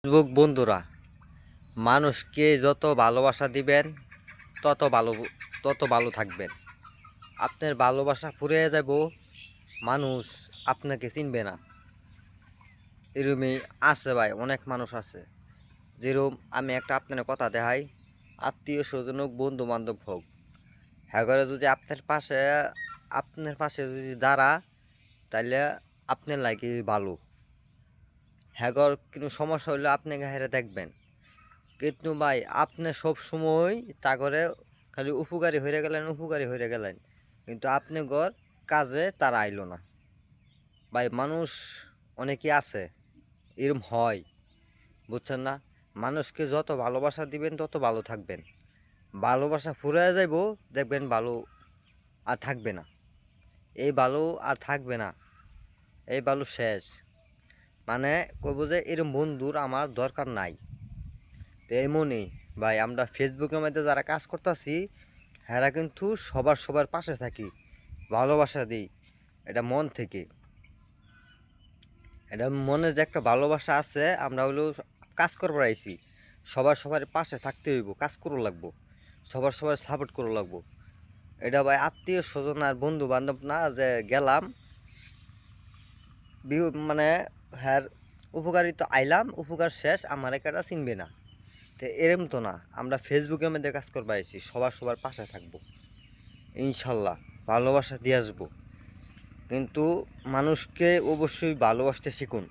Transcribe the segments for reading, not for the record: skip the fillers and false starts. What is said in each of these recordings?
Facebook বন্ধুরা, মানুষকে যত ভালোবাসা দিবেন তত ভালো তত ভালো থাকবেন। আপনার ভালোবাসা ফুরিয়ে যাব, মানুষ আপনাকে চিনবে না। এরমই আছে ভাই, অনেক মানুষ আছে। যেরকম আমি একটা আপনার কথা দেখাই, আত্মীয় স্বজন হোক, বন্ধু বান্ধব হোক, হ্যাঁ করে যদি আপনার পাশে যদি দাঁড়া, তাহলে আপনার লাগে ভালো। হ্যাঁ কিন্তু সমস্যা হইলে আপনি হেরে দেখবেন। কিন্তু ভাই আপনি সব সময় তা করে খালি উপকারী হয়ে গেলেন, কিন্তু আপনি গড় কাজে তারা আইলো না। ভাই মানুষ অনেকেই আছে, এরম হয়, বুঝছেন না? মানুষকে যত ভালোবাসা দিবেন তত ভালো থাকবেন। ভালোবাসা ফুরায় যাইব, দেখবেন ভালো আর থাকবে না। এই ভালো আর থাকবে না, এই ভালো শেষ। মানে কইব যে এরম বন্ধুর আমার দরকার নাই। তো এমনই ভাই, আমরা ফেসবুকের মধ্যে যারা কাজ করতেছি, হ্যাঁ কিন্তু সবার পাশে থাকি, ভালোবাসা দিই। এটা মন থেকে, এটা মনে যে একটা ভালোবাসা আছে। আমরা হলো কাজ করবার আইছি, সবার পাশে থাকতে হইব, কাজ করো লাগবো, সবার সাপোর্ট করো লাগবো। এটা ভাই আত্মীয় স্বজন আর বন্ধু বান্ধব না যে গেলাম মানে হ্যাঁ উপকারিত আইলাম, উপকার শেষ, আমার একটা চিনবে না। তো এরম তো না, আমরা ফেসবুকের মধ্যে কাজ করবার আইছি, সবার পাশে থাকবো ইনশাল্লাহ, ভালোবাসা দিয়ে আসবো। কিন্তু মানুষকে অবশ্যই ভালোবাসতে শিখুন।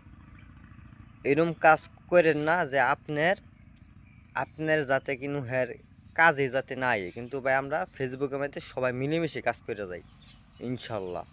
এরম কাজ করেন না যে আপনার যাতে কিন্তু হ্যার কাজে যাতে নাই। কিন্তু ভাই আমরা ফেসবুকের মধ্যে সবাই মিলেমিশে কাজ করে যাই ইনশাল্লাহ।